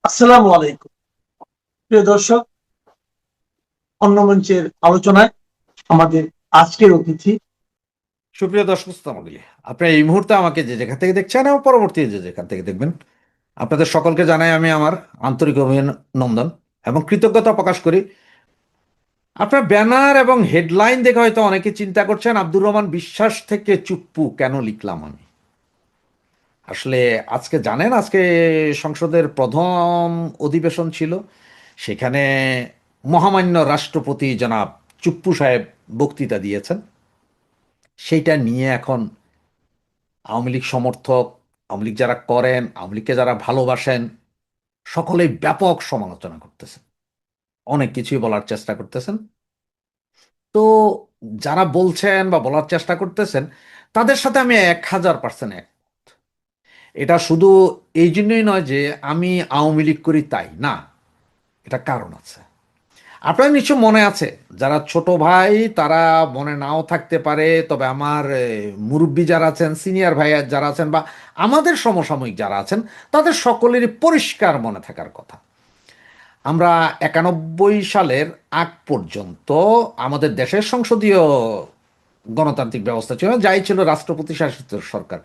আসসালামু আলাইকুম প্রিয় দর্শক। অন্য মঞ্চের আলোচনায় আমাদের আজকের অতিথি। সুপ্রিয় দর্শক মণ্ডলী, আপনারা এই মুহূর্তে আমাকে যে যেখান থেকে দেখছেন এবং পরবর্তী যে যেখান থেকে দেখবেন, আপনাদের সকলকে জানাই আমি আমার আন্তরিক অভিনন্দন এবং কৃতজ্ঞতা প্রকাশ করি। আপনার ব্যানার এবং হেডলাইন দেখে হয়তো অনেকে চিন্তা করছেন আব্দুর রহমান বিশ্বাস থেকে চুপ্পু কেন লিখলাম আমি। আসলে আজকে জানেন, আজকে সংসদের প্রথম অধিবেশন ছিল। সেখানে মহামান্য রাষ্ট্রপতি জনাব চুপ্পু সাহেব বক্তৃতা দিয়েছেন। সেইটা নিয়ে এখন আওয়ামী লীগ সমর্থক, আওয়ামী লীগ যারা করেন, আওয়ামী লীগকে যারা ভালোবাসেন, সকলেই ব্যাপক সমালোচনা করতেছেন, অনেক কিছুই বলার চেষ্টা করতেছেন। তো যারা বলছেন বা বলার চেষ্টা করতেছেন, তাদের সাথে আমি 1000% এক। এটা শুধু এই জন্যই নয় যে আমি আওয়ামী লীগ করি তাই না, এটা কারণ আছে। আপনার নিশ্চয় মনে আছে, যারা ছোট ভাই তারা মনে নাও থাকতে পারে, তবে আমার মুরব্বী যারা আছেন, সিনিয়র ভাই যারা আছেন, বা আমাদের সমসাময়িক যারা আছেন, তাদের সকলেরই পরিষ্কার মনে থাকার কথা। আমরা 91 সালের আগ পর্যন্ত আমাদের দেশের সংসদীয় গণতান্ত্রিক ব্যবস্থা ছিল, যাই ছিল রাষ্ট্রপতি শাসিত সরকার।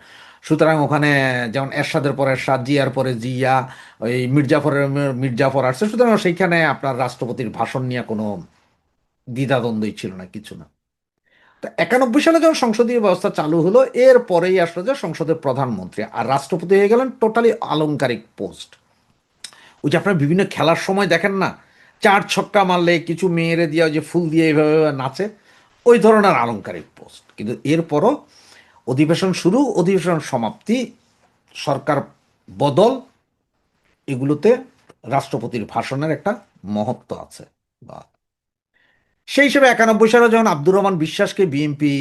সুতরাং ওখানে যেমন এরশাদের পর এরশাদ, জিয়ার পরে জিয়া, ওই মির্জাফরের মির্জাফর আসছে, সুতরাং সেইখানে আপনার রাষ্ট্রপতির ভাষণ নিয়ে কোনো দ্বিধাদ্বন্দ্বই ছিল না, কিছু না। তো 91 সালে যখন সংসদীয় ব্যবস্থা চালু হলো, এর পরেই আসলো যে সংসদের প্রধানমন্ত্রী আর রাষ্ট্রপতি হয়ে গেলেন টোটালি আলংকারিক পোস্ট। ওই যে আপনার বিভিন্ন খেলার সময় দেখেন না, চার ছক্কা মারলে কিছু মেয়েরে দিয়ে ওই যে ফুল দিয়ে এইভাবে নাচে, ওই ধরনের আলংকারিক পোস্ট। কিন্তু এরপরও অধিবেশন শুরু, অধিবেশন সমাপ্তি, সরকার বদল, এগুলোতে রাষ্ট্রপতির ভাষণের একটা মহত্ব আছে। বা সেই হিসেবে 91 সালে যখন আব্দুর রহমান বিশ্বাসকে বিএনপি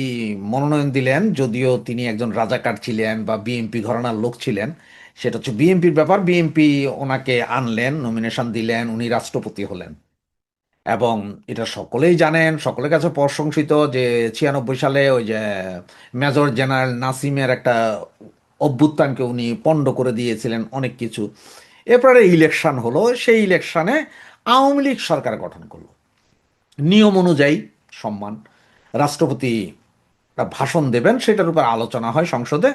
মনোনয়ন দিলেন, যদিও তিনি একজন রাজাকার ছিলেন বা বিএনপি ঘরানার লোক ছিলেন, সেটা হচ্ছে বিএনপির ব্যাপার। বিএনপি ওনাকে আনলেন, নমিনেশন দিলেন, উনি রাষ্ট্রপতি হলেন। এবং এটা সকলেই জানেন, সকলের কাছে প্রশংসিত যে 96 সালে ওই যে মেজর জেনারেল নাসিমের একটা অভ্যুত্থানকে উনি পণ্ড করে দিয়েছিলেন অনেক কিছু। এরপরে ইলেকশন হলো, সেই ইলেকশনে আওয়ামী লীগ সরকার গঠন করলো নিয়ম অনুযায়ী। সম্মান, রাষ্ট্রপতি একটা ভাষণ দেবেন, সেটার উপর আলোচনা হয় সংসদে।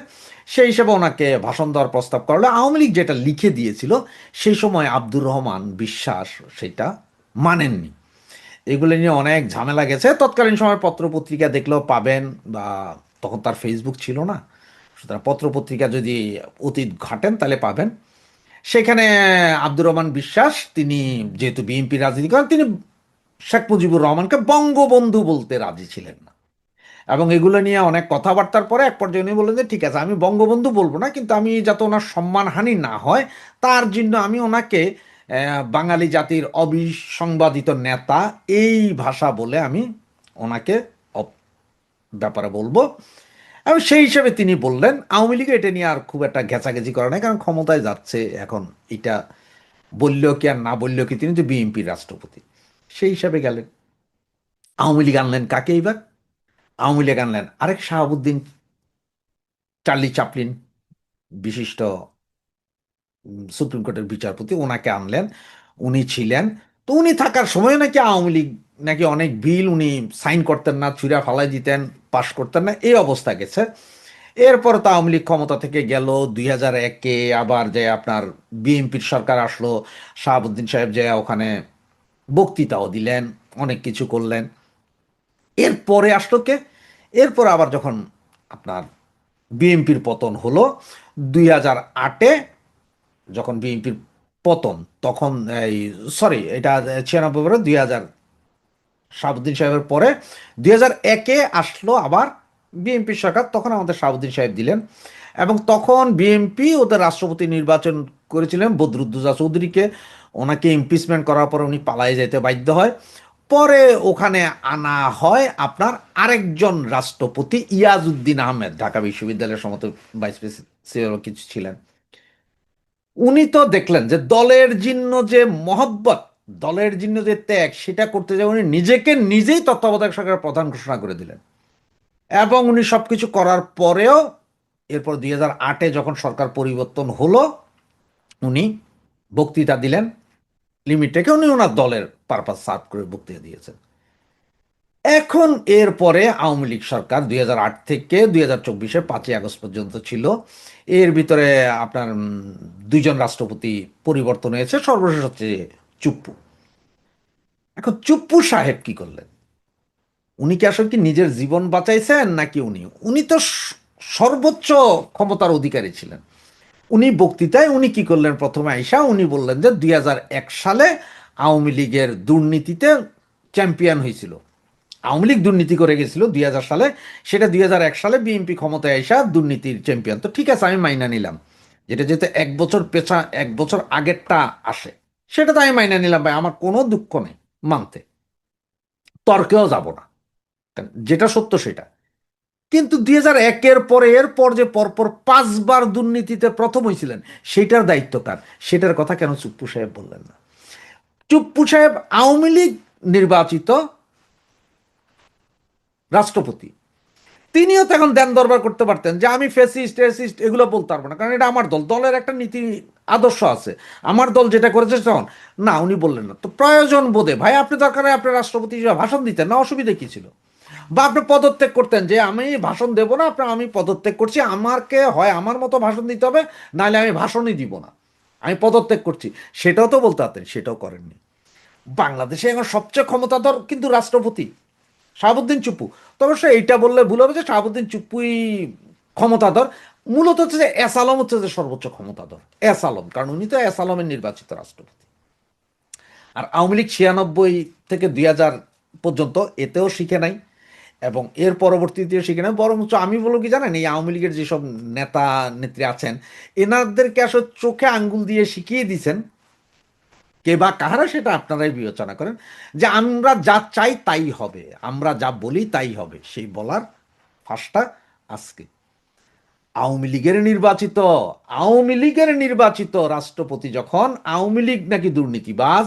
সেই হিসেবে ওনাকে ভাষণ দেওয়ার প্রস্তাব করলে আওয়ামী লীগ যেটা লিখে দিয়েছিল, সেই সময় আব্দুর রহমান বিশ্বাস সেটা মানেননি। এগুলো নিয়ে অনেক ঝামেলা গেছে। তৎকালীন সময় পত্রপত্রিকা দেখলেও পাবেন, বা তখন তার ফেসবুক ছিল না, সুতরাং পত্রপত্রিকা যদি অতীত ঘাটেন তাহলে পাবেন। সেখানে আব্দুর রহমান বিশ্বাস, তিনি যেহেতু বিএনপি রাজনীতি করেন, তিনি শেখ মুজিবুর রহমানকে বঙ্গবন্ধু বলতে রাজি ছিলেন না। এবং এগুলো নিয়ে অনেক কথাবার্তার পরে এক পর্যায়ে উনি বললেন যে ঠিক আছে, আমি বঙ্গবন্ধু বলবো না, কিন্তু আমি যাতে ওনার সম্মানহানি না হয় তার জন্য আমি ওনাকে বাঙালি জাতির অবিসংবাদিত নেতা এই ভাষা বলে আমি ওনাকে ব্যাপারে বলবো। এবং সেই হিসেবে তিনি বললেন। আওয়ামী লীগ এটা নিয়ে আর খুব একটা ঘেঁচাঘেঁচি করে না, কারণ ক্ষমতায় যাচ্ছে এখন। এটা বললেও কি আর না বললেও কি, তিনি তো বিএনপির রাষ্ট্রপতি। সেই হিসাবে গেলেন। আওয়ামী লীগ আনলেন কাকে এইবার? আওয়ামী লীগ আনলেন আরেক শাহাবুদ্দিন, চার্লি চাপলিন, বিশিষ্ট সুপ্রিম কোর্টের বিচারপতি, ওনাকে আনলেন। উনি ছিলেন, তো উনি থাকার সময় নাকি আওয়ামী লীগ নাকি অনেক বিল উনি সাইন করতেন না, ছুঁড়া ফালাই দিতেন, পাশ করতেন না, এই অবস্থা গেছে। এরপর তো আওয়ামী লীগ ক্ষমতা থেকে গেল। 2001-এ আবার যে আপনার বিএনপির সরকার আসলো, শাহাবুদ্দিন সাহেব যে ওখানে বক্তৃতাও দিলেন, অনেক কিছু করলেন। এরপরে আসলো কে? এরপর আবার যখন আপনার বিএনপির পতন হলো 2008-এ, যখন বিএনপির পতন, তখন এই সরি এটা 96 পরে 2000, শাহাবুদ্দিন সাহেবের পরে 2001-এ আসলো আবার বিএনপির সরকার, তখন আমাদের শাহাবুদ্দিন সাহেব দিলেন। এবং তখন বিএনপি ওদের রাষ্ট্রপতি নির্বাচন করেছিলেন বদরুদ্দোজা চৌধুরীকে। ওনাকে ইমপিচমেন্ট করার পরে উনি পালায়ে যেতে বাধ্য হয়। পরে ওখানে আনা হয় আপনার আরেকজন রাষ্ট্রপতি, ইয়াজউদ্দিন আহমেদ, ঢাকা বিশ্ববিদ্যালয়ের সমত ভাইস প্রেসিডেন্ট কিছু ছিলেন। উনি তো দেখলেন যে দলের জন্য যে মহব্বত, দলের জন্য যে ত্যাগ, সেটা করতে যাবে উনি নিজেকে নিজেই তত্ত্বাবধায়ক সরকারের প্রধান ঘোষণা করে দিলেন। এবং উনি সবকিছু করার পরেও এরপর 2008-এ যখন সরকার পরিবর্তন হলো, উনি বক্তৃতা দিলেন, লিমিট রেখে উনি ওনার দলের পারপাস সার্ভ করে বক্তৃতা দিয়েছেন। এখন এরপরে আওয়ামী লীগ সরকার 2008 থেকে 2024-এ 5ই আগস্ট পর্যন্ত ছিল। এর ভিতরে আপনার দুইজন রাষ্ট্রপতি পরিবর্তন হয়েছে, সর্বশেষ হচ্ছে চুপ্পু। এখন চুপ্পু সাহেব কি করলেন? উনি কি আসলে কি নিজের জীবন বাঁচাইছেন নাকি উনি তো সর্বোচ্চ ক্ষমতার অধিকারী ছিলেন। উনি বক্তৃতায় উনি কি করলেন, প্রথমে আইসা উনি বললেন যে 2001 সালে আওয়ামী লীগের দুর্নীতিতে চ্যাম্পিয়ন হয়েছিল, আওয়ামী লীগ দুর্নীতি করে গেছিল 2000 সালে, সেটা 2001 সালে বিএনপি ক্ষমতায় আইসা দুর্নীতির চ্যাম্পিয়ন। তো ঠিক আছে, আমি মাইনা নিলাম, যেটা যেতে 1 বছর আগেরটা আসে, সেটা তো আমি মাইনা নিলাম ভাই, আমার কোনো দুঃখ নেই মানতে, তর্কেও যাব না, যেটা সত্য সেটা। কিন্তু 2001-এর পরে এরপর যে পরপর 5বার দুর্নীতিতে প্রথম হয়েছিলেন, সেটার দায়িত্ব কার? সেটার কথা কেন চুপ্পু সাহেব বললেন না? চুপ্পু সাহেব আওয়ামী লীগ নির্বাচিত রাষ্ট্রপতি, তিনিও তো এখন দেন দরবার করতে পারতেন যে আমি ফেসিস্ট টেসিস্ট এগুলো বলতে পারবো না, কারণ এটা আমার দল, দলের একটা নীতি আদর্শ আছে, আমার দল যেটা করেছে তখন না, উনি বললেন না। তো প্রয়োজন বোধে ভাই আপনি দরকারে আপনার রাষ্ট্রপতি হিসেবে ভাষণ দিতেন না, অসুবিধা কি ছিল? বা আপনি পদত্যাগ করতেন যে আমি ভাষণ দেবো না, আপনার আমি পদত্যাগ করছি, আমাকে হয় আমার মতো ভাষণ দিতে হবে, নাহলে আমি ভাষণই দিব না, আমি পদত্যাগ করছি, সেটাও তো বলতে পারতেন, সেটাও করেননি। বাংলাদেশে এখন সবচেয়ে ক্ষমতাধর কিন্তু রাষ্ট্রপতি শাহাবুদ্দিন চুপ্পু। তো অবশ্যই এইটা বললে ভুল হবে যে শাহাবুদ্দিন চুপ্পুই ক্ষমতাধর, মূলত হচ্ছে যে এস আলম হচ্ছে যে সর্বোচ্চ ক্ষমতাধর, এস আলম, কারণ উনি তো এস আলমের নির্বাচিত রাষ্ট্রপতি। আর আওয়ামী লীগ 96 থেকে 2000 পর্যন্ত এতেও শিখে নাই, এবং এর পরবর্তীতেও শিখে নাই, বরঞ্চ আমি বলবো কি জানেন, এই আওয়ামী লীগের যেসব নেতা নেত্রী আছেন, এনাদেরকে আসলে চোখে আঙ্গুল দিয়ে শিখিয়ে দিয়েছেন কে বা কাহারা, সেটা আপনারাই বিবেচনা করেন, যে আমরা যা চাই তাই হবে, আমরা যা বলি তাই হবে, সেই বলার ফাঁসটা আজকে আওয়ামী লীগের নির্বাচিত রাষ্ট্রপতি যখন আওয়ামী লীগ নাকি দুর্নীতিবাজ,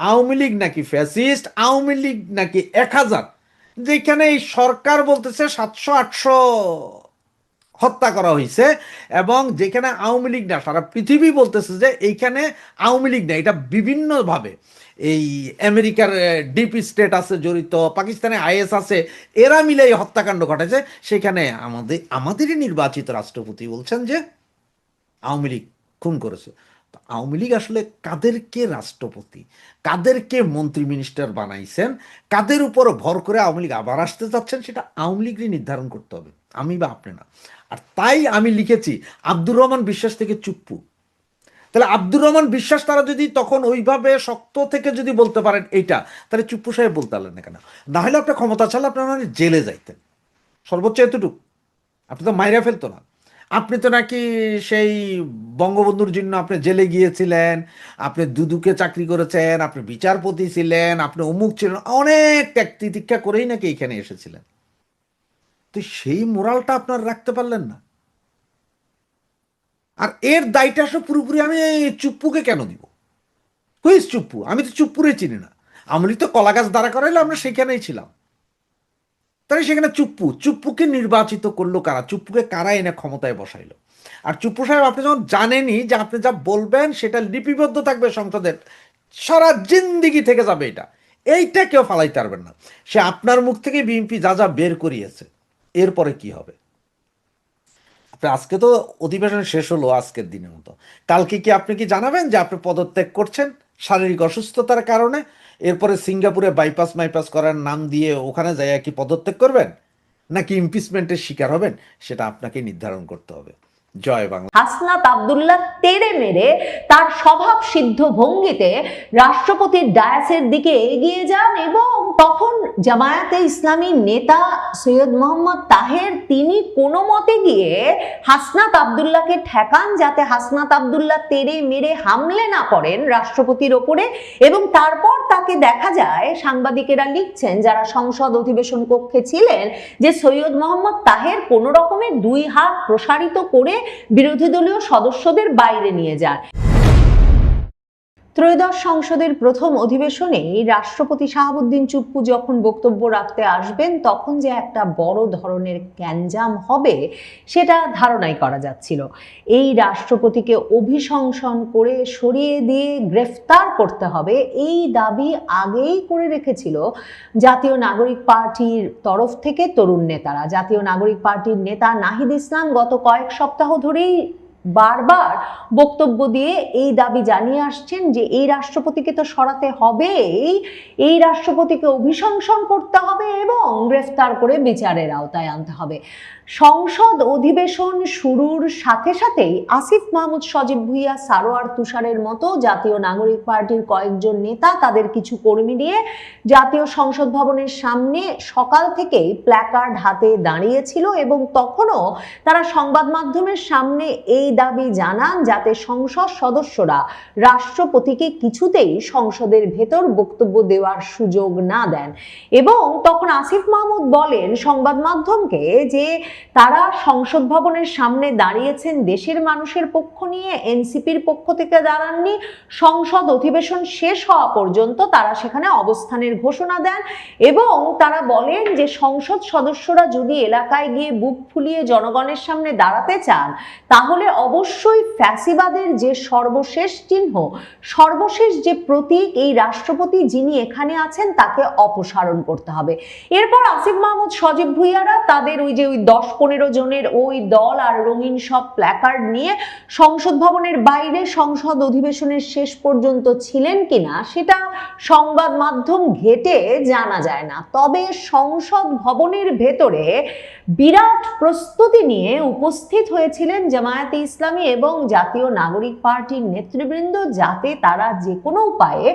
আওয়ামী লীগ নাকি ফ্যাসিস্ট, আওয়ামী লীগ নাকি 1000, যেখানে এই সরকার বলতেছে 700-800 হত্যা করা হয়েছে, এবং যেখানে আওয়ামী লীগ না, সারা পৃথিবী বলতেছে যে এইখানে আওয়ামী লীগ না, এটা বিভিন্নভাবে এই আমেরিকার ডিপ স্টেট আছে জড়িত, পাকিস্তানে আইএস আছে, এরা মিলে এই হত্যাকাণ্ড ঘটেছে, সেখানে আমাদেরই নির্বাচিত রাষ্ট্রপতি বলছেন যে আওয়ামী লীগ খুন করেছে। তো আওয়ামী লীগ আসলে কাদেরকে রাষ্ট্রপতি, কাদেরকে মন্ত্রী মিনিস্টার বানাইছেন, কাদের উপর ভর করে আওয়ামী লীগ আবার আসতে চাচ্ছেন, সেটা আওয়ামী লীগই নির্ধারণ করতে হবে, আমি বা আপনি না। আর তাই আমি লিখেছি আব্দুর রহমান বিশ্বাস থেকে চুপ্পু। তাহলে আব্দুর রহমান বিশ্বাস তারা যদি তখন ওইভাবে শক্ত থেকে যদি বলতে পারেন এইটা, তাহলে চুপ্পু সাহেব বলতে পারলেন না কেন? না হলে আপনার ক্ষমতা চালে আপনার জেলে যাইতেন, সর্বোচ্চ এতটুকু, আপনি তো মাইরা ফেলতো না। আপনি তো নাকি সেই বঙ্গবন্ধুর জন্য আপনি জেলে গিয়েছিলেন, আপনি দুদুকে চাকরি করেছেন, আপনি বিচারপতি ছিলেন, আপনি অমুক ছিলেন, অনেক ত্যাগ তিতিক্ষা করেই নাকি এখানে এসেছিলেন। তো সেই মোরালটা আপনার রাখতে পারলেন না। আর এর দায়টা আসলে পুরোপুরি আমি চুপ্পুকে কেন দিব? হুইস চুপ্পু? আমি তো চুপ্পুরে চিনি না। আমি তো কলা গাছ দাঁড়া করাইলে আমরা সেখানেই ছিলাম, তাই সেখানে চুপ্পুকে নির্বাচিত করলো কারা? চুপ্পুকে কারা এনে ক্ষমতায় বসাইলো? আর চুপ্পু সাহেব আপনি যখন জানেনই যে আপনি যা বলবেন সেটা লিপিবদ্ধ থাকবে সংসদের, সারা জিন্দিগি থেকে যাবে, এইটা কেউ ফালাইতে পারবেন না। সে আপনার মুখ থেকে বিএনপি যা যা বের করিয়েছে, এরপরে কি হবে? আজকে তো অধিবেশন শেষ হলো আজকের দিনের মতো, কালকে কি আপনি কি জানাবেন যে আপনি পদত্যাগ করছেন শারীরিক অসুস্থতার কারণে? এরপরে সিঙ্গাপুরে বাইপাস মাইপাস করার নাম দিয়ে ওখানে যাই কি পদত্যাগ করবেন, নাকি ইমপিচমেন্টের শিকার হবেন? সেটা আপনাকে নির্ধারণ করতে হবে। জয় বাংলা। হাসনাত আব্দুল্লাহ তেড়ে মেরে তার স্বভাব সিদ্ধ ভঙ্গিতে রাষ্ট্রপতির ডায়াসের দিকে এগিয়ে যান, এবং তখন জামায়াতে ইসলামী নেতা সৈয়দ মোহাম্মদ তাহের তিনি কোনো মতে গিয়ে হাসনাত আব্দুল্লাহকে ঠেকান, যাতে হাসনাত আব্দুল্লাহ তেড়ে মেরে হামলে না করেন রাষ্ট্রপতির ওপরে। এবং তারপর তাকে দেখা যায়, সাংবাদিকেরা লিখছেন যারা সংসদ অধিবেশন কক্ষে ছিলেন, যে সৈয়দ মোহাম্মদ তাহের কোনো রকমের 2 হাত প্রসারিত করে বিরোধী দলীয় সদস্যদের বাইরে নিয়ে যান। ত্রয়োদশ সংসদের প্রথম অধিবেশনে রাষ্ট্রপতি শাহাবুদ্দিন চুপ্পু যখন বক্তব্য রাখতে আসবেন তখন যে একটা বড় ধরনের গ্যাঞ্জাম হবে সেটা ধারণাই করা যাচ্ছিল। এই রাষ্ট্রপতিকে অভিশংসন করে সরিয়ে দিয়ে গ্রেফতার করতে হবে, এই দাবি আগেই করে রেখেছিল জাতীয় নাগরিক পার্টির তরফ থেকে তরুণ নেতারা। জাতীয় নাগরিক পার্টির নেতা নাহিদ ইসলাম গত কয়েক সপ্তাহ ধরেই বারবার বক্তব্য দিয়ে এই দাবি জানিয়ে আসছেন যে এই রাষ্ট্রপতিকে তো সরাতে হবে, এই রাষ্ট্রপতিকে অভিশংসন করতে হবে এবং গ্রেফতার করে বিচারের আওতায় আনতে হবে। সংসদ অধিবেশন শুরুর সাথে সাথেই আসিফ মাহমুদ, সজীব ভুইয়া, সারোয়ার তুষারের মতো জাতীয় নাগরিক পার্টির কয়েকজন নেতা তাদের কিছু কর্মী নিয়ে জাতীয় সংসদ ভবনের সামনে সকাল থেকেই প্ল্যাকার্ড হাতে দাঁড়িয়েছিল এবং তখনও তারা সংবাদ মাধ্যমের সামনে এই দাবি জানান যাতে সংসদ সদস্যরা রাষ্ট্রপতিকে কিছুতেই সংসদের ভেতর বক্তব্য দেওয়ার সুযোগ না দেন। এবং তখন আসিফ মাহমুদ বলেন সংবাদ মাধ্যমকে যে তারা সংসদ ভবনের সামনে দাঁড়িয়েছেন দেশের মানুষের পক্ষ নিয়ে, এনসিপির পক্ষ থেকে দাঁড়াননি। সংসদ অধিবেশন শেষ হওয়া পর্যন্ত তারা সেখানে অবস্থানের ঘোষণা দেন এবং তারা বলেন যে সংসদ সদস্যরা যদি এলাকায় গিয়ে বুক ফুলিয়ে জনগণের সামনে দাঁড়াতে চান তাহলে অবশ্যই ফ্যাসিবাদের যে সর্বশেষ চিহ্ন, সর্বশেষ যে প্রতীক এই রাষ্ট্রপতি যিনি এখানে আছেন তাকে অপসারণ করতে হবে। এরপর আসিফ মাহমুদ, সজীব ভুইয়ারা তাদের ওই 10-15 জনের ওই দল আর রঙিন সব প্ল্যাকার্ড নিয়ে সংসদ ভবনের বাইরে সংসদ অধিবেশনের শেষ পর্যন্ত ছিলেন কিনা সেটা সংবাদ মাধ্যম ঘেটে জানা যায় না। তবে সংসদ ভবনের ভেতরে বিরাট প্রস্তুতি নিয়ে উপস্থিত হয়েছিলেন জামায়াতে ইসলামী এবং জাতীয় নাগরিক পার্টির নেতৃবৃন্দ, যাতে তারা যে কোনো উপায়ে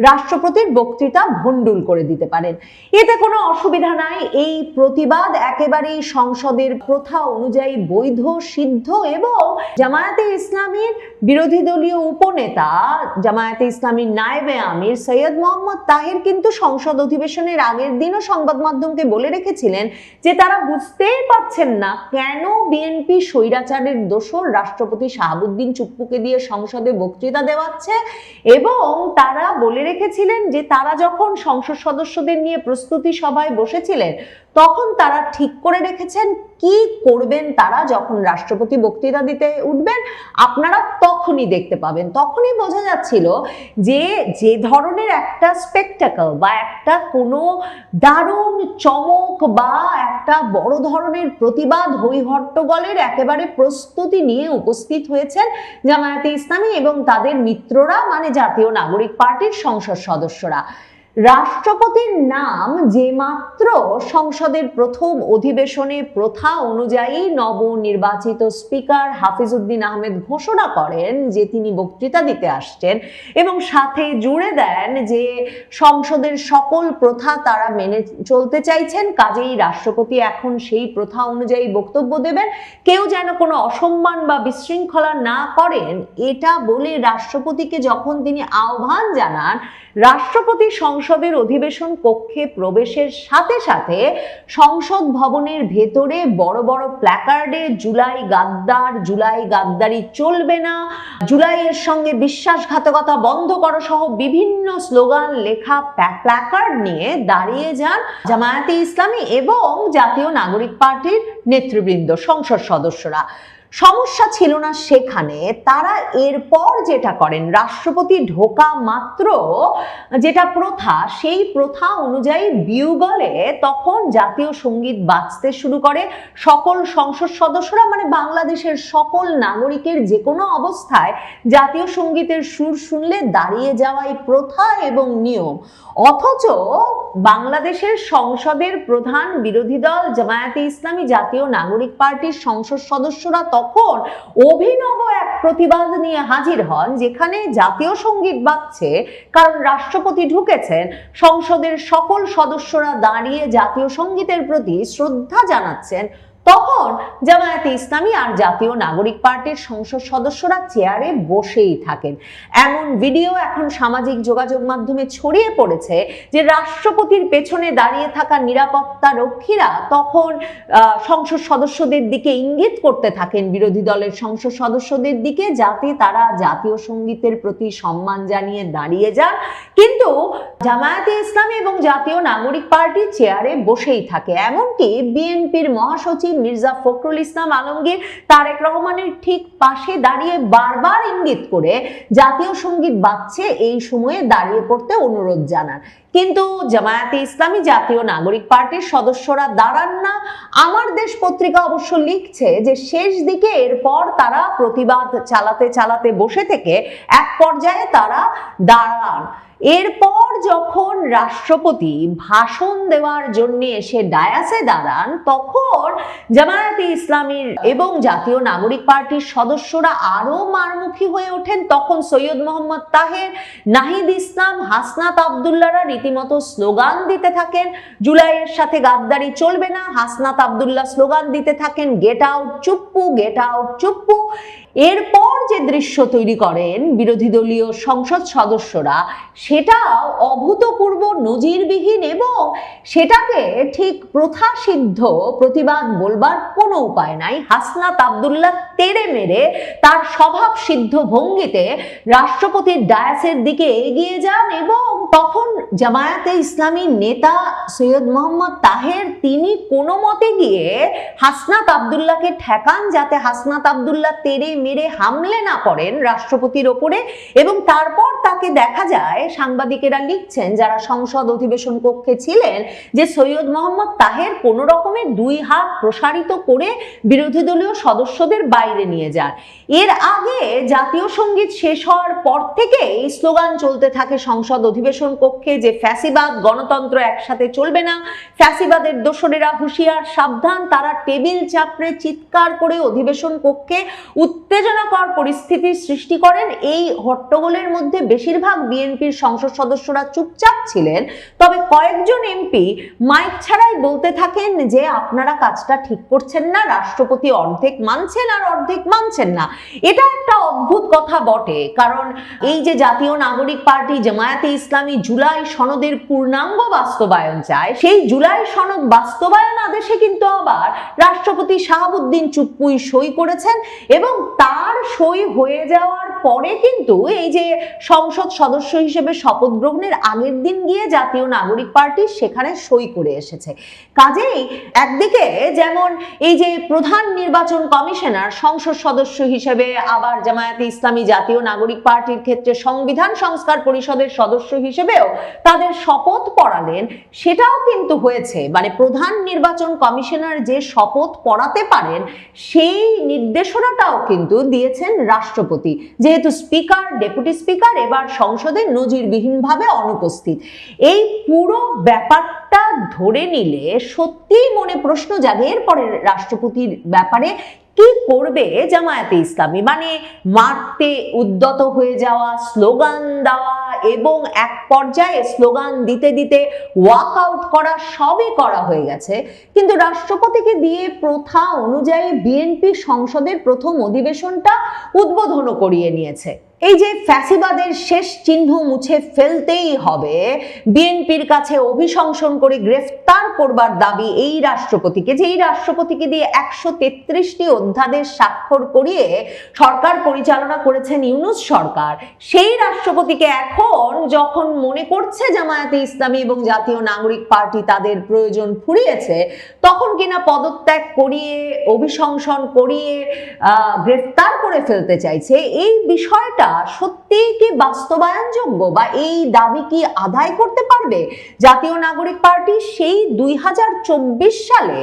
রাষ্ট্রপতির বক্তৃতা ভণ্ডুল করে দিতে পারেন। এতে কোনো অসুবিধা নাই, এই প্রতিবাদ একেবারেই সংসদের প্রথা অনুযায়ী বৈধ, সিদ্ধ এবং জামায়াতে ইসলামীর বিরোধী দলীয় উপনেতা, জামায়াতে ইসলামীর নায়েবে আমির সৈয়দ মোহাম্মদ তাহির কিন্তু সংসদ অধিবেশনের আগের দিনও সংবাদ মাধ্যমকে বলে রেখেছিলেন যে তারা বুঝতেই পারছেন না কেন বিএনপি স্বৈরাচারের দোসর রাষ্ট্রপতি শাহাবুদ্দিন চুপ্পুকে দিয়ে সংসদে বক্তৃতা দেওয়াচ্ছে। এবং তারা বলে রেখেছিলেন যে তারা যখন সংসদ সদস্যদের নিয়ে প্রস্তুতি সভায় বসেছিলেন তখন তারা ঠিক করে রেখেছেন কি করবেন তারা যখন রাষ্ট্রপতি বক্তৃতা দিতে উঠবেন, আপনারা তখনই দেখতে পাবেন। তখনই বোঝা যাচ্ছিল যে যে ধরনের একটা স্পেকটাকল বা একটা কোনো দারুণ চমক বা একটা বড় ধরনের প্রতিবাদ, হইহট্টগোলের একেবারে প্রস্তুতি নিয়ে উপস্থিত হয়েছেন জামায়াতে ইসলামী এবং তাদের মিত্ররা, মানে জাতীয় নাগরিক পার্টির সংসদ সদস্যরা। রাষ্ট্রপতির নাম যে মাত্র সংসদের প্রথম অধিবেশনে প্রথা অনুযায়ী নবনির্বাচিত স্পিকার হাফিজউদ্দিন আহমেদ ঘোষণা করেন যে তিনি বক্তৃতা দিতে আসছেন এবং সাথে জুড়ে দেন যে সংসদের সকল প্রথা তারা মেনে চলতে চাইছেন, কাজেই রাষ্ট্রপতি এখন সেই প্রথা অনুযায়ী বক্তব্য দেবেন, কেউ যেন কোনো অসম্মান বা বিশৃঙ্খলা না করেন, এটা বলে রাষ্ট্রপতিকে যখন তিনি আহ্বান জানান, রাষ্ট্রপতি সংসদের অধিবেশন কক্ষে প্রবেশের সাথে সাথে সংসদ ভবনের ভেতরে বড় বড় প্ল্যাকার্ডে জুলাই গাদ্দার, জুলাই গাদ্দারি চলবে না, জুলাইয়ের সঙ্গে বিশ্বাসঘাতকতা বন্ধ করো সহ বিভিন্ন স্লোগান লেখা প্ল্যাকার্ড নিয়ে দাঁড়িয়ে যান জামায়াতে ইসলামী এবং জাতীয় নাগরিক পার্টির নেতৃবৃন্দ, সংসদ সদস্যরা। সমস্যা ছিল না সেখানে, তারা এরপর যেটা করেন রাষ্ট্রপতি ঢোকা মাত্র যেটা প্রথা, সেই প্রথা অনুযায়ী বিউগলে তখন জাতীয় সঙ্গীত বাজতে শুরু করে। সকল সংসদ সদস্যরা, মানে বাংলাদেশের সকল নাগরিকের যে কোনো অবস্থায় জাতীয় সঙ্গীতের সুর শুনলে দাঁড়িয়ে যাওয়াই প্রথা এবং নিয়ম। অথচ বাংলাদেশের সংসদের প্রধান বিরোধী দল জামায়াতে ইসলামী, জাতীয় নাগরিক পার্টির সংসদ সদস্যরা তখন অভিনব এক প্রতিবাদ নিয়ে হাজির হন যেখানে জাতীয় সঙ্গীত বাজছে, কারণ রাষ্ট্রপতি ঢুকেছেন, সংসদের সকল সদস্যরা দাঁড়িয়ে জাতীয় সঙ্গীতের প্রতি শ্রদ্ধা জানাচ্ছেন, তখন জামায়াতে ইসলামী আর জাতীয় নাগরিক পার্টির সংসদ সদস্যরা চেয়ারে বসেই থাকেন। এমন ভিডিও এখন সামাজিক যোগাযোগ মাধ্যমে ছড়িয়ে পড়েছে যে রাষ্ট্রপতির পেছনে দাঁড়িয়ে থাকা নিরাপত্তা রক্ষীরা তখন সংসদ সদস্যদের দিকে ইঙ্গিত করতে থাকেন, বিরোধী দলের সংসদ সদস্যদের দিকে, যাতে তারা জাতীয় সঙ্গীতের প্রতি সম্মান জানিয়ে দাঁড়িয়ে যান। কিন্তু জামায়াতে ইসলামী এবং জাতীয় নাগরিক পার্টি চেয়ারে বসেই থাকে। এমনকি বিএনপির মহাসচিব মির্জা ফখরুল ইসলাম আলমগীর তারেক রহমানের ঠিক পাশে দাঁড়িয়ে বারবার ইঙ্গিত করে জাতীয় সঙ্গীত বাজছে এই সময়ে দাঁড়িয়ে পড়তে অনুরোধ জানান। কিন্তু জামায়াতে ইসলামী জাতীয় নাগরিক পার্টির সদস্যরা দাঁড়ান না। আমার দেশ পত্রিকা অবশ্য লিখছে যে শেষ দিকে এরপর তারা প্রতিবাদ চালাতে চালাতে বসে থেকে এক পর্যায়ে তারা দাঁড়ান। এরপর যখন রাষ্ট্রপতি ভাষণ দেওয়ার জন্য এসে ডায়াসে দাঁড়ান, তখন জামায়াতে ইসলামীর এবং জাতীয় নাগরিক পার্টির সদস্যরা আরো মারমুখী হয়ে ওঠেন। তখন সৈয়দ মোহাম্মদ তাহের, নাহিদ ইসলাম, হাসনাত আব্দুল্লাহরা রীতিমতো স্লোগান দিতে থাকেন, জুলাইয়ের সাথে গাদ্দারি চলবে না। হাসনাত আব্দুল্লাহ স্লোগান দিতে থাকেন, get out Chuppu, get out Chuppu. এরপর যে দৃশ্য তৈরি করেন বিরোধী দলীয় সংসদ সদস্যরা, সেটাও অভূতপূর্ব, নজিরবিহীন, এবং সেটাকে ঠিক প্রথাসিদ্ধ প্রতিবাদ বলবার কোনো উপায় নাই। হাসনাত আব্দুল্লাহ তেড়ে মেরে তার স্বভাব সিদ্ধ ভঙ্গিতে রাষ্ট্রপতির ডায়াসের দিকে এগিয়ে যান, এবং তখন জামায়াতে ইসলামীর নেতা সৈয়দ মোহাম্মদ তাহের তিনি কোনো মতে গিয়ে হাসনাত আব্দুল্লাহকে ঠেকান, যাতে হাসনাত আব্দুল্লাহ তেড়ে মেরে হামলে না করেন রাষ্ট্রপতির ওপরে। এবং তারপর তাকে দেখা যায়, সাংবাদিকেরা লিখছেন যারা সংসদ অধিবেশন কক্ষে ছিলেন, যে সৈয়দ মোহাম্মদ তাহের কোনো রকমের দুই হাত প্রসারিত করে বিরোধী দলীয় সদস্যদের বাইরে নিয়ে যান। এর আগে জাতীয় সঙ্গীত শেষ হওয়ার পর থেকে এই স্লোগান চলতে থাকে সংসদ অধিবেশন কক্ষে যে ফ্যাসিবাদ গণতন্ত্র একসাথে চলবে না, ফ্যাসিবাদের দোসরেরা হুঁশিয়ার, সাবধান। তারা টেবিল চাপড়ে চিৎকার করে অধিবেশন কক্ষে উত্তেজনাকর পরিস্থিতির সৃষ্টি করেন। এই হট্টগোলের মধ্যে বেশিরভাগ বিএনপির সংসদ সদস্যরা চুপচাপ ছিলেন, তবে কয়েকজন এমপি মাইক ছাড়াই বলতে থাকেন যে আপনারা কাজটা ঠিক করছেন না, রাষ্ট্রপতি অর্ধেক মানছেন আর অর্ধেক মানছেন না। এটা একটা অদ্ভুত কথা বটে, কারণ এই যে জাতীয় নাগরিক পার্টি জামায়াতে ইসলামী জুলাই সনদের পূর্ণাঙ্গ বাস্তবায়ন চায়, সেই জুলাই সনদ বাস্তবায়ন আদেশে কিন্তু আবার রাষ্ট্রপতি শাহাবুদ্দিন চুপ্পুই সই করেছেন, এবং তার সই হয়ে যাওয়ার পরে কিন্তু এই যে সংসদ সদস্য হিসেবে শপথ গ্রহণের আগের দিন গিয়ে জাতীয় নাগরিক পার্টি সেখানে সই করে এসেছে। কাজেই একদিকে যেমন এই যে প্রধান নির্বাচন কমিশনার সংসদ সদস্য হিসেবে, আবার জামায়াতে ইসলামী জাতীয় নাগরিক পার্টির ক্ষেত্রে সংবিধান সংস্কার পরিষদের সদস্য হিসেবেও তাদের শপথ পড়ালেন, সেটাও কিন্তু হয়েছে। মানে প্রধান নির্বাচন কমিশনার যে শপথ পড়াতে পারেন সেই নির্দেশনাটাও কিন্তু দিয়েছেন রাষ্ট্রপতি, যেহেতু স্পিকার, ডেপুটি স্পিকার এবার সংসদে নজিরবিহীনভাবে অনুপস্থিত। এই পুরো ব্যাপারটা ধরে নিলে সত্যিই মনে প্রশ্ন জাগে এরপরে রাষ্ট্রপতির ব্যাপারে কি করবে জামায়াতে ইসলামী। মানে মারতে উদ্যত হয়ে যাওয়া, স্লোগান দেওয়া, এবং এক পর্যায়ে স্লোগান দিতে দিতে ওয়াক আউট করা, সবই করা হয়ে গেছে। কিন্তু রাষ্ট্রপতিকে দিয়ে প্রথা অনুযায়ী বিএনপি সংসদের প্রথম অধিবেশনটা উদ্বোধন করিয়ে নিয়েছে। এই যে ফ্যাসিবাদের শেষ চিহ্ন মুছে ফেলতেই হবে, বিএনপির কাছে অভিশংসন করে গ্রেফতার করবার দাবি এই রাষ্ট্রপতিকে, যে এই রাষ্ট্রপতিকে দিয়ে 133টি অধ্যাদেশ স্বাক্ষর করিয়ে সরকার পরিচালনা করেছেন ইউনূস সরকার, সেই রাষ্ট্রপতিকে এখন যখন মনে করছে জামায়াতে ইসলামী এবং জাতীয় নাগরিক পার্টি তাদের প্রয়োজন ফুরিয়েছে, তখন কিনা পদত্যাগ করিয়ে, অভিশংসন করিয়ে গ্রেফতার করে ফেলতে চাইছে। এই বিষয়টা সত্যি কি বাস্তবায়নযোগ্য, বা এই দাবি কি আদায় করতে পারবে জাতীয় নাগরিক পার্টি? সেই 2024 সালে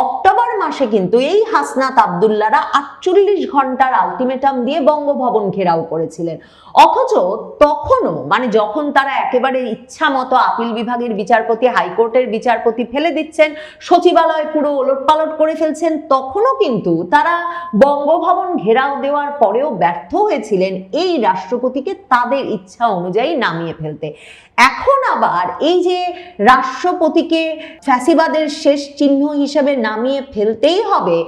অক্টোবর মাসে কিন্তু এই হাসনাত আব্দুল্লাহরা 48 ঘন্টার আলটিমেটাম দিয়ে বঙ্গভবন ঘেরাও করেছিলেন। অথচ তখনও, মানে যখন তারা একেবারে ইচ্ছা মতো আপিল বিভাগের বিচারপতি, হাইকোর্টের বিচারপতি ফেলে দিচ্ছেন, সচিবালয় পুরো ওলটপালট করে ফেলছেন, তখনও কিন্তু তারা বঙ্গভবন ঘেরাও দেওয়ার পরেও ব্যর্থ হয়েছিলেন এই রাষ্ট্রপতিকে তাদের ইচ্ছা অনুযায়ী নামিয়ে ফেলতে। এখন আবার এই যে রাষ্ট্রপতিকে ফ্যাসিবাদের শেষ চিহ্ন হিসেবে নামিয়ে ফেলতেই হবে,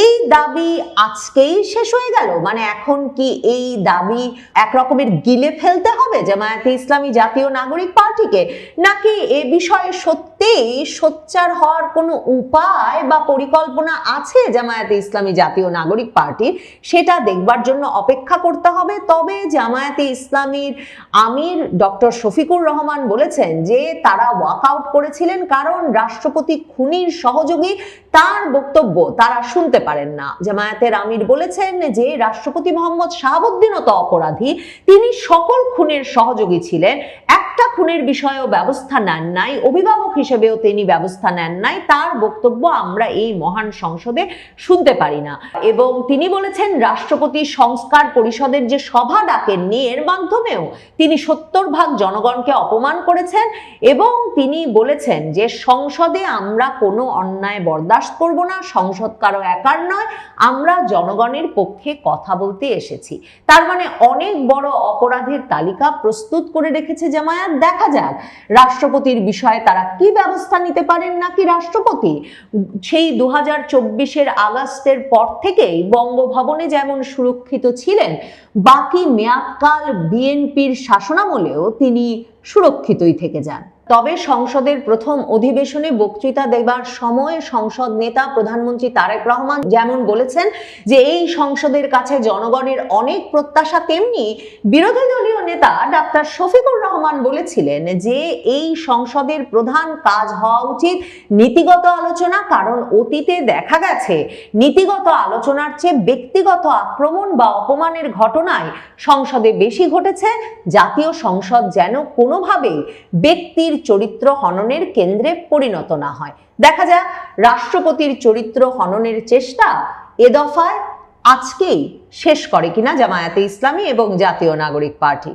এই দাবি আজকেই শেষ হয়ে গেল? মানে এখন কি এই দাবি এক রকমের গিলে ফেলতে হবে জামায়াতে ইসলামী জাতীয় নাগরিক পার্টিকে, নাকি এ বিষয়ে সত্যিই সোচ্চার হওয়ার কোনো উপায় বা পরিকল্পনা আছে জামায়াতে ইসলামী জাতীয় নাগরিক পার্টির? সেটা দেখবার জন্য অপেক্ষা করতে হবে। তবে জামায়াতে ইসলামীর আমির ডক্টর শফিকুর রহমান বলেছেন যে তারা ওয়াকআউট করেছিলেন কারণ রাষ্ট্রপতি খুনির সহযোগী, তার বক্তব্য তারা শুনতে পারেন না। জামায়াতের আমির বলেছেন যে রাষ্ট্রপতি মোহাম্মদ শাহাবুদ্দিনও তো অপরাধী, তিনি সকল খুনের সহযোগী ছিলেন, একটা খুনের বিষয়েও ব্যবস্থা নেন নাই, অভিভাবক হিসেবেও তিনি ব্যবস্থা নেন নাই, তার বক্তব্য আমরা এই মহান সংসদে শুনতে পারি না। এবং তিনি বলেছেন রাষ্ট্রপতি সংস্কার পরিষদের যে সভা ডাকেননি, এর মাধ্যমেও তিনি 70% জনগণকে অপমান করেছেন। এবং তিনি বলেছেন যে সংসদে আমরা কোনো অন্যায় বরদাস্ত করব না, সংসদ কারো একার নয়, আমরা জনগণের পক্ষে কথা বলতে এসেছি। তার মানে অনেক বড় অপরাধের তালিকা প্রস্তুত করে রেখেছে জামায়াত। দেখা যাক রাষ্ট্রপতির বিষয়ে তারা কি ব্যবস্থা নিতে পারেন, নাকি রাষ্ট্রপতি সেই 2024-এর আগস্টের পর থেকেই বঙ্গভবনে যেমন সুরক্ষিত ছিলেন, বাকি মেয়াদকাল বিএনপির শাসনামলেও তিনি সুরক্ষিতই থেকে যান। তবে সংসদের প্রথম অধিবেশনে বক্তৃতা দেবার সময় সংসদ নেতা প্রধানমন্ত্রী তারেক রহমান যেমন বলেছেন যে এই সংসদের কাছে জনগণের অনেক প্রত্যাশা, তেমনি বিরোধী দলীয় নেতা ডাক্তার শফিকুর রহমান বলেছিলেন যে এই সংসদের প্রধান কাজ হওয়া উচিত নীতিগত আলোচনা, কারণ অতীতে দেখা গেছে নীতিগত আলোচনার চেয়ে ব্যক্তিগত আক্রমণ বা অপমানের ঘটনায় সংসদে বেশি ঘটেছে। জাতীয় সংসদ যেন কোনোভাবেই ব্যক্তির চরিত্র হননের কেন্দ্রে পরিণত না হয়। দেখা যাক রাষ্ট্রপতির চরিত্র হননের চেষ্টা এ দফায় আজকেই শেষ করে কিনা জামায়াতে ইসলামী এবং জাতীয় নাগরিক পার্টি।